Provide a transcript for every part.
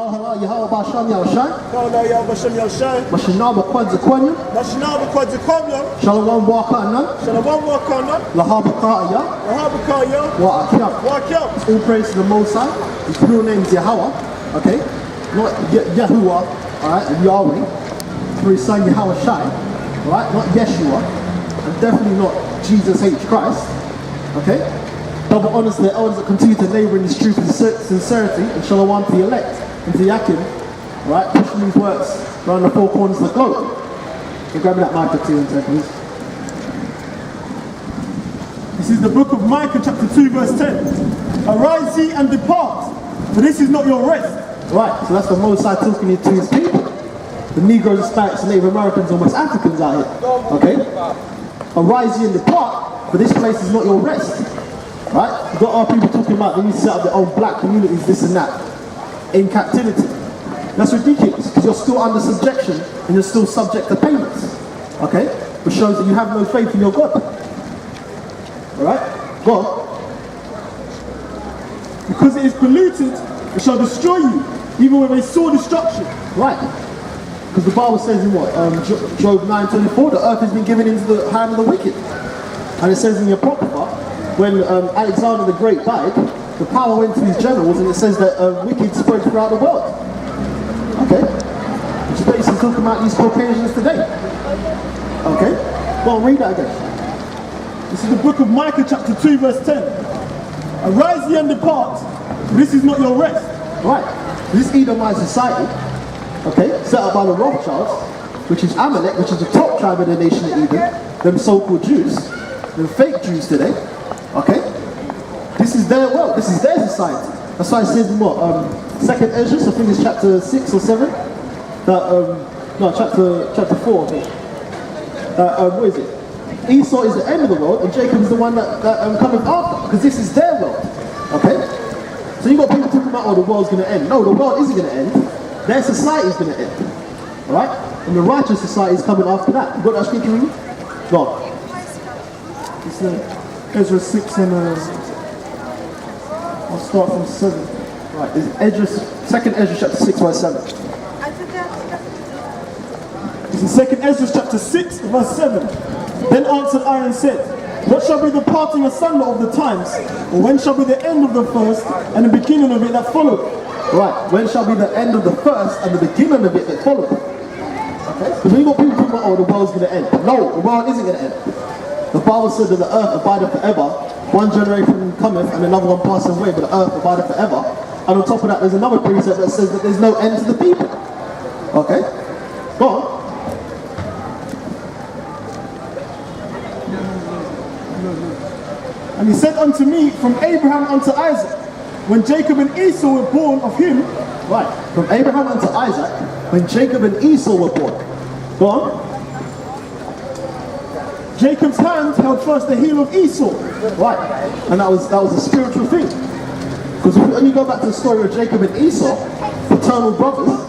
Kahala Yahweh Basham Yahshai. Kahala Yahweh Basham Yahshai. Mashinaba Kwadza Kwanyam. Mashinaba Kwadza Kwanyam. Shalom Waka Anan. Shalom Waka Anan. Lahabakaya. Lahabakaya. Wa Akyam. Wa Akyam. All praise to the Most High. His real name is Yahweh. Okay? Not Yahuwah, alright, and Yahweh. For his son Yahweh Shai. Alright? Not Yeshua. And definitely not Jesus H. Christ. Okay? Double honors to the elders that continue to labor in this truth and sincerity, and shalom to the elect and to the Yakim, right? Pushing these works around the four corners of the globe. So grab me that mic for 2 seconds. This is the book of Micah, chapter 2, verse 10. Arise ye and depart, for this is not your rest. Right, so that's the Most High talking to his people. The Negroes, Hispanics, Native Americans, and West Africans out here. Okay? Arise ye and depart, for this place is not your rest. Right? You've got our people talking about they need to set up their own black communities, this and that, in captivity. That's ridiculous, because you're still under subjection and you're still subject to payments. Okay? Which shows that you have no faith in your God. Alright? God. Because it is polluted, it shall destroy you, even with a sore destruction. Right. Because the Bible says in what? Job 9:24, the earth has been given into the hand of the wicked. And it says in the Apocrypha, when Alexander the Great died, the power went to his generals, and it says that wicked spread throughout the world. Okay? Which is basically talking about these Caucasians today. Okay? Go on, read that again. This is the book of Micah, chapter 2, verse 10. Arise ye and depart, for this is not your rest. Right. This Edomite society, okay, set up by the Rothschilds, which is Amalek, which is the top tribe of the nation of Edom, them so-called Jews, them fake Jews today. Okay? This is their world, this is their society. That's why it says in what? 2nd Ezra, I think it's chapter 6 or 7. That, no, chapter 4, I think. What is it? Esau is the end of the world, and Jacob is the one that cometh after, because this is their world. Okay? So you've got people talking about, oh, the world's going to end. No, the world isn't going to end. Their society is going to end. Alright? And the righteous society is coming after that. You got that scripture with you? Go on. It's Ezra 6 and I'll start from 7. Right, it's 2nd Ezra chapter 6 verse 7. It's in 2nd Ezra chapter 6 verse 7. Then answered I and said, what shall be the parting asunder of the times? Or when shall be the end of the first and the beginning of it that followed? Right, when shall be the end of the first and the beginning of it that followed? Okay? Because we've got people talking about, oh, the world's going to end. No, the world isn't going to end. The Bible said that the earth abideth forever. One generation cometh and another one passeth away, but the earth abideth forever. And on top of that, there's another precept that says that there's no end to the people. Okay? Go on. And he said unto me, from Abraham unto Isaac, when Jacob and Esau were born of him. Right, from Abraham unto Isaac, when Jacob and Esau were born. Go on. Jacob's hand held first the heel of Esau. Right, and that was a spiritual thing. Because when you go back to the story of Jacob and Esau, fraternal brothers,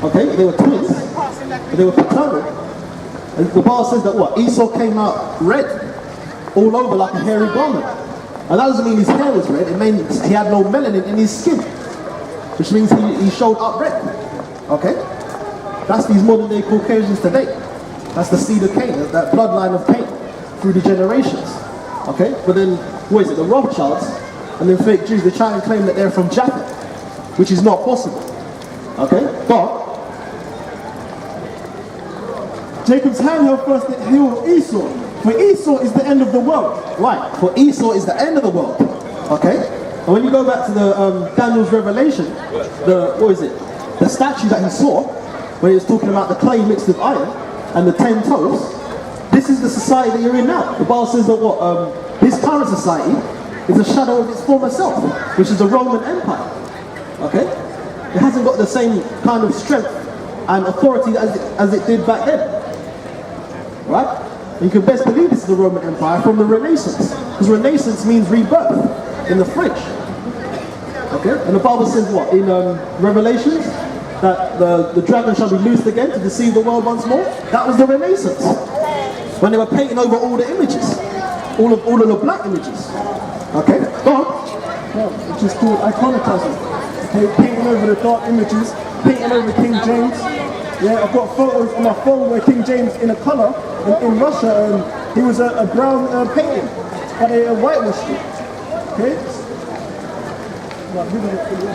okay, they were twins, but they were fraternal. And the Bible says that what? Esau came out red, all over like a hairy garment. And that doesn't mean his hair was red, it means he had no melanin in his skin. Which means he showed up red. Okay? That's these modern day Caucasians today. That's the seed of Cain, that bloodline of Cain through the generations. Okay? But then, what is it? The Rothschilds and then fake Jews, they try and claim that they're from Japheth, which is not possible. Okay? But Jacob's hand held first the heel of Esau, for Esau is the end of the world. Right, for Esau is the end of the world. Okay? And when you go back to the Daniel's revelation, the statue that he saw, when he was talking about the clay mixed with iron, and the 10 toes, this is the society that you're in now. The Bible says that what his current society is a shadow of its former self, which is the Roman Empire. Okay? It hasn't got the same kind of strength and authority as it did back then. Right? And you can best believe this is the Roman Empire from the Renaissance. Because Renaissance means rebirth in the French. Okay? And the Bible says what? In Revelations? That the dragon shall be loosed again to deceive the world once more. That was the Renaissance. When they were painting over all the images. All of the black images. Okay? Go on. Which is called iconoclasm. Okay, painting over the dark images, painting over King James. Yeah, I've got photos on my phone where King James in a colour in Russia, he was a brown painting, but they whitewashed it. Okay? Right, who did it for you?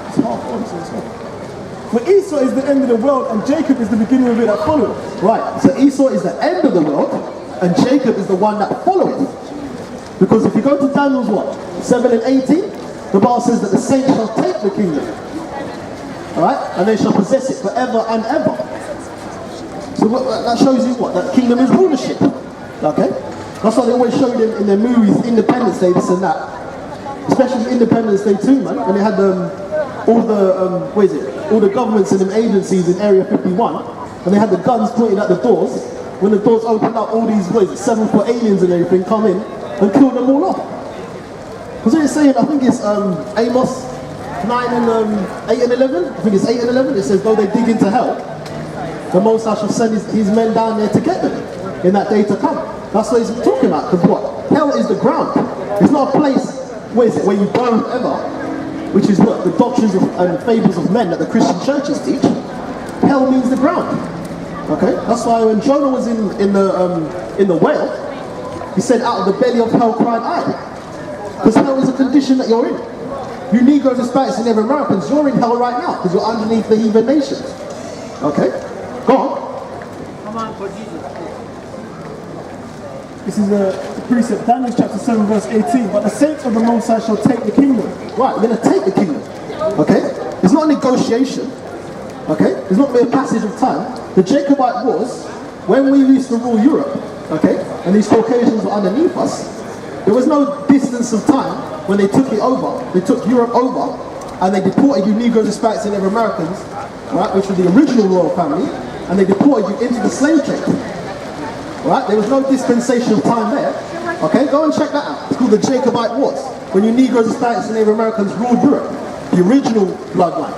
It's half on, so it's half. For Esau is the end of the world and Jacob is the beginning of it that follows. Right, so Esau is the end of the world and Jacob is the one that followeth. Because if you go to Daniel's what? 7 and 18, the Bible says that the saints shall take the kingdom. Alright? And they shall possess it forever and ever. So that shows you what? That kingdom is rulership. Okay? That's why they always show you in their movies, Independence Day, this and that. Especially Independence Day 2, man, when they had all the governments and them agencies in Area 51, and they had the guns pointed at the doors. When the doors opened up, all these 7-foot aliens and everything come in and kill them all off. Because what it's saying, I think it's Amos 8 and 11. I think it's 8 and 11. It says, though they dig into hell, the Most High shall send his men down there to get them in that day to come. That's what he's talking about. Because what? Hell is the ground. It's not a place, where you burn forever, which is what the doctrines and fables of men that the Christian churches teach. Hell means the ground. Okay? That's why when Jonah was in the whale, he said, out of the belly of hell cried I. Because hell is a condition that you're in. You Negroes, Hispanics, and Native Americans, you're in hell right now because you're underneath the heathen nations. Okay? Go on. Come on, for Jesus. This is a precept, Daniel chapter 7 verse 18. But the saints of the Most High shall take the kingdom. Right, we're going to take the kingdom. Okay? It's not a negotiation. Okay? It's not a passage of time. The Jacobite wars, when we used to rule Europe, okay, and these Caucasians were underneath us, there was no distance of time when they took it over. They took Europe over and they deported you Negroes, Hispanics, and Native Americans, right, which were the original royal family, and they deported you into the slave trade. Right? There was no dispensation of time there. Okay, go and check that out. It's called the Jacobite Wars. When you Negroes, Hispanics, and Native Americans ruled Europe. The original bloodline.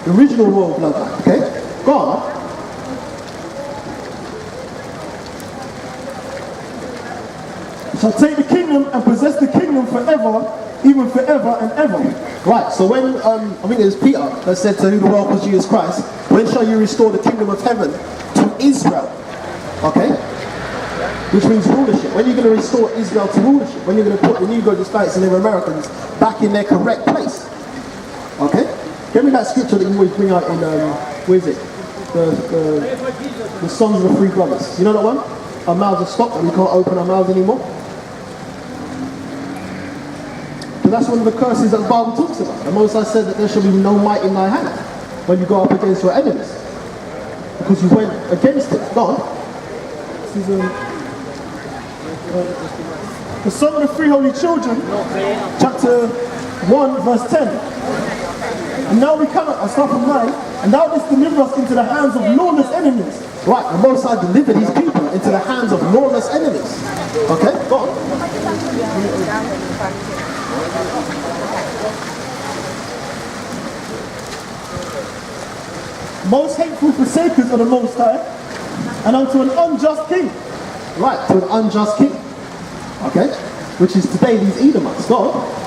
The original royal bloodline. Okay? Go on. Shall take the kingdom and possess the kingdom forever, even forever and ever. Right, so when, I think it was Peter that said to who the world was Jesus Christ, when shall you restore the kingdom of heaven to Israel? Okay? Which means rulership. When you're going to restore Israel to rulership, when you're going to put the Negroes, Hispanics, and Native Americans back in their correct place. Okay? Give me that scripture that you always bring out in, where is it? The Songs of the Three Brothers. You know that one? Our mouths are stopped and we can't open our mouths anymore. So that's one of the curses that the Bible talks about. The Most High said that there shall be no might in thy hand when you go up against your enemies. Because you went against it. Go on. This is the Song of the Three Holy Children, chapter 1, verse 10. And now we come, I start from 9, and thou didst deliver us into the hands of lawless enemies. Right, the Most High delivered his people into the hands of lawless enemies. Okay, go on. Most hateful forsakers of the Most High, and unto an unjust king. Right, to an unjust king. Okay, which is today these Edomites. Go on.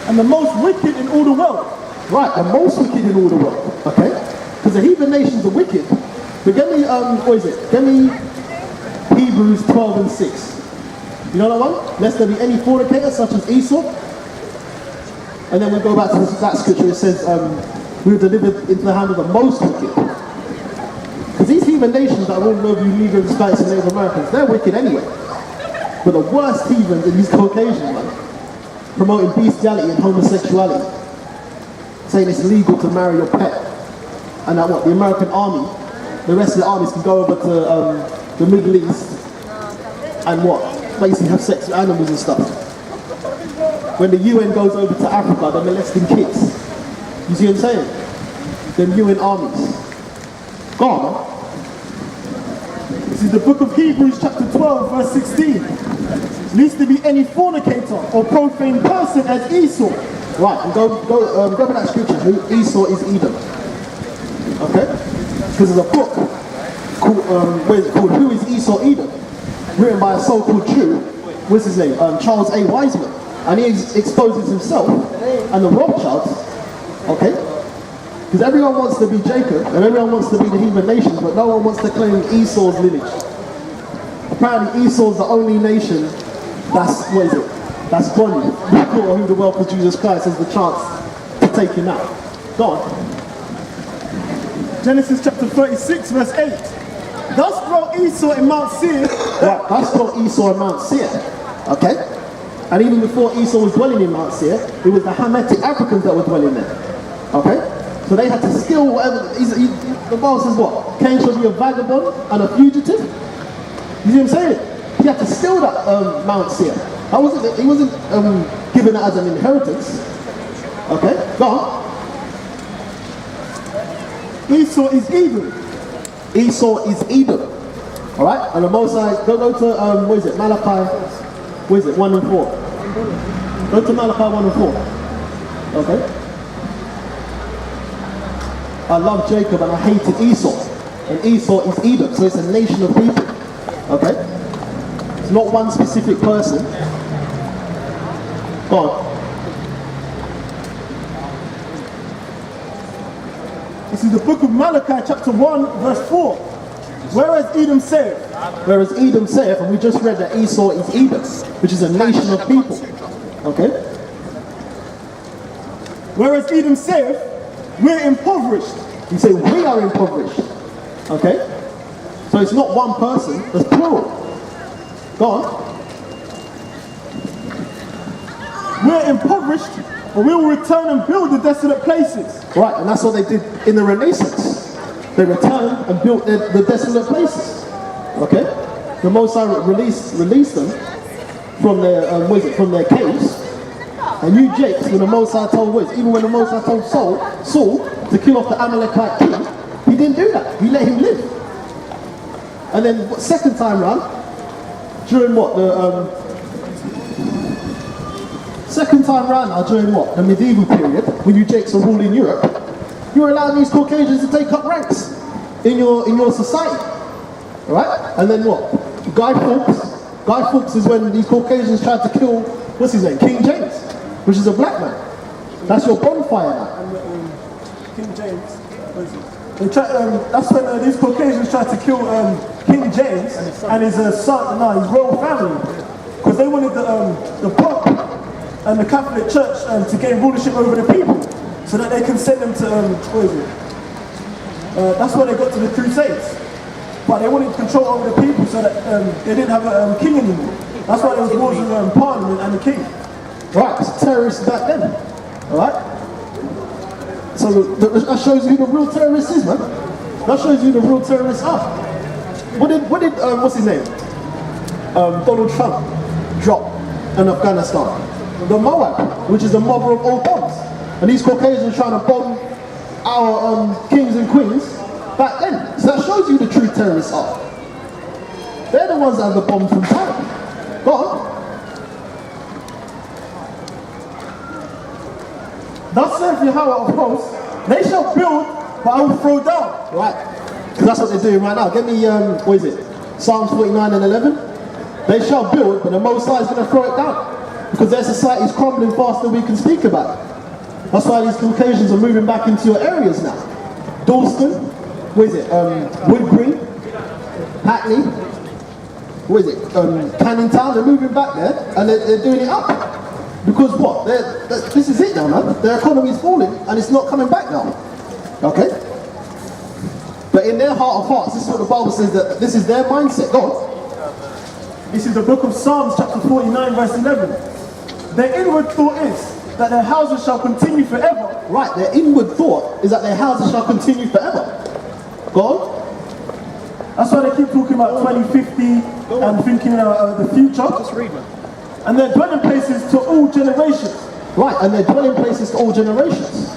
And the most wicked in all the world. Right, the most wicked in all the world. Okay? Because the heathen nations are wicked. But get me, what is it? Get me Hebrews 12 and 6. You know that one? Lest there be any fornicator such as Esau. And then we go back to that scripture. It says, we were delivered into the hand of the most wicked. Because these heathen nations that are all over you Negroes, Hispanics, and Native Americans, they're wicked anyway. But the worst heathens are these Caucasians, man. Promoting bestiality and homosexuality. Saying it's legal to marry your pet. And that what, the American army, the rest of the armies can go over to the Middle East and what? Basically have sex with animals and stuff. When the UN goes over to Africa, they're molesting kids. You see what I'm saying? Them UN armies. Go on, man. This is the book of Hebrews chapter 12 verse 16. Lest there be any fornicator or profane person as Esau, Right, and go back to that scripture. Who Esau is Edom. Okay? Because there's a book called, what is it called? Who is Esau Edom? Written by a so-called Jew. What's his name? Charles A. Wiseman. And he exposes himself and the Rothschilds. Okay? Because everyone wants to be Jacob and everyone wants to be the heathen nations, but no one wants to claim Esau's lineage. Apparently Esau's the only nation that's, what is it? That's gone. Or who the world for Jesus Christ has the chance to take him out. Go on. Genesis chapter 36, verse 8. Thus dwelt Esau in Mount Seir. Right, thus dwelt Esau in Mount Seir. Okay? And even before Esau was dwelling in Mount Seir, it was the Hamitic Africans that were dwelling there. Okay? So they had to steal whatever. The Bible says what? Cain shall be a vagabond and a fugitive. You see what I'm saying? He had to steal that Mount Seir. He wasn't given it as an inheritance. Okay? Go on. Esau is Edom. Esau is Edom. Alright? And the Most High, go to, what is it? Malachi, what is it? 1 and 4. Go to Malachi 1 and 4. Okay? I love Jacob and I hated Esau. And Esau is Edom. So it's a nation of people. Okay? It's not one specific person. Go on. This is the book of Malachi, chapter 1, verse 4. Whereas Edom saith, and we just read that Esau is Edom, which is a nation of people. Okay? Whereas Edom saith, we're impoverished. You say we are impoverished. Okay? So it's not one person, it's plural. Go on. We're impoverished, but we will return and build the desolate places. Right, and that's what they did in the Renaissance. They returned and built the desolate places. Okay? The Most High released them from their, from their caves. And you Jakes, when the Most High told even when the Most High told Saul to kill off the Amalekite king, he didn't do that. He let him live. And then second time round, during what? Second time round, during what? The medieval period, when you Jakes were ruling Europe, you were allowing these Caucasians to take up ranks in your society. Alright? And then what? Guy Fawkes is when these Caucasians tried to kill, what's his name? King James, which is a black man. That's your bonfire now. And King James, that's when these Caucasians tried to kill King James and his son, his royal family, because they wanted the Pope and the Catholic Church to gain rulership over the people, so that they can send them to that's why they got to the Crusades. But they wanted control over the people, so that they didn't have a king anymore. That's why there was wars with Parliament and the king. Right, it's terrorists back then. Alright? So that shows you who the real terrorist is, man. That shows you who the real terrorists are. What did what's his name? Donald Trump drop in Afghanistan? The Moab, which is the mother of all bombs. And these Caucasians trying to bomb our kings and queens back then. So that shows you who the true terrorists are. They're the ones that have the bombs from Paris. Go on. Thus saith Yahweh of hosts, they shall build, but I will throw down. Right. Because that's what they're doing right now. Get me, what is it? Psalms 49 and 11. They shall build, but the Most High is going to throw it down. Because their society is crumbling faster than we can speak about it. That's why these Caucasians are moving back into your areas now. Dalston, what is it? Wood Green, Hackney, what is it? Canning Town, they're moving back there and they're doing it up. Because what? This is it now, man. Their economy is falling and it's not coming back now. Okay? But in their heart of hearts, this is what the Bible says, that this is their mindset. Go on. This is the book of Psalms, chapter 49, verse 11. Their inward thought is that their houses shall continue forever. Right, their inward thought is that their houses shall continue forever. Go on. That's why they keep talking about 2050 and thinking the future. Just read, man. And their dwelling places to all generations. Right, and their dwelling places to all generations.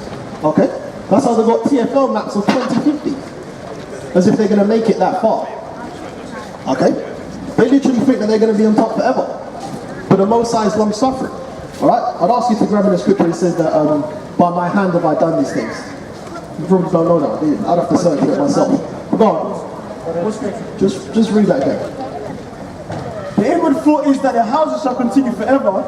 Okay? That's how they got TFL maps of 2050. As if they're going to make it that far. Okay? They literally think that they're going to be on top forever. But the Most High is long suffering. Alright? I'd ask you to grab in the scripture. It says that by my hand have I done these things. You probably don't know that, do you? I'd have to search it myself. Go on. Just read that again. The inward thought is that their houses shall continue forever,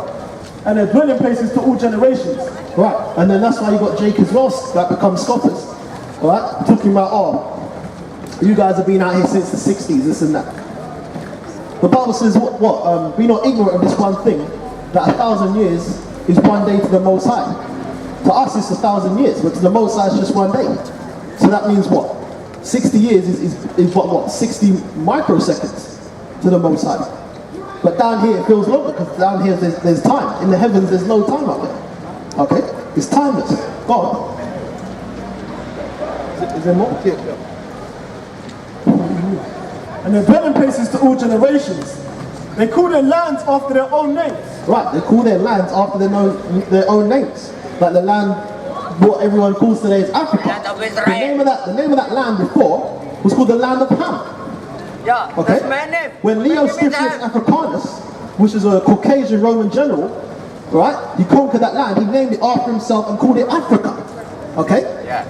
and their dwelling places to all generations. Right, and then that's why you got Jake as well that become scoffers. Alright, talking about, you guys have been out here since the 60s, this and that. The Bible says, be not ignorant of this one thing, that 1,000 years is one day to the Most High. To us it's 1,000 years, but to the Most High it's just one day. So that means what? 60 years is what? 60 microseconds to the Most High. But down here it feels longer, because down here there's time. In the heavens there's no time up there. Okay? It's timeless. Go on. Is there more? Yeah. And their dwelling places to all generations. They call their lands after their own names. Right, they call their lands after their own names. Like the land, what everyone calls today is Africa. Land of Israel. The name of that land before was called the land of Ham. Yeah, Okay? that's my name. When Leo My name is Stifius Ham. Africanus, which is a Caucasian Roman general, right? He conquered that land. He named it after himself and called it Africa. Okay? Yeah.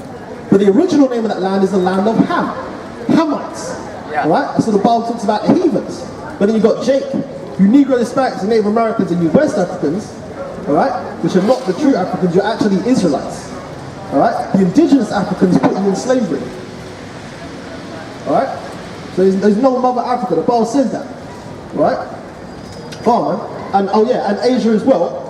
But the original name of that land is the land of Ham. Hamites. Yeah. Right? That's what the Bible talks about the heathens. But then you got Jake, you Negro Hispanics, you Native Americans, and you West Africans, alright? Which are not the true Africans, you're actually Israelites. Alright? The indigenous Africans put you in slavery. Alright? So there's no mother Africa, the Bible says that. Right? Go on, man. And Asia as well.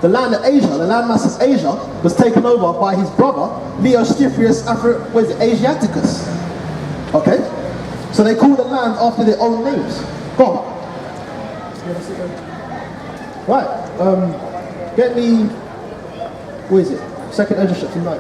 The land of Asia, the landmass of Asia, was taken over by his brother, Leo Stifius Asiaticus. Okay? So they call the land after their own names. Go on. Right. Get me, what is it? Second Ezra chapter 9.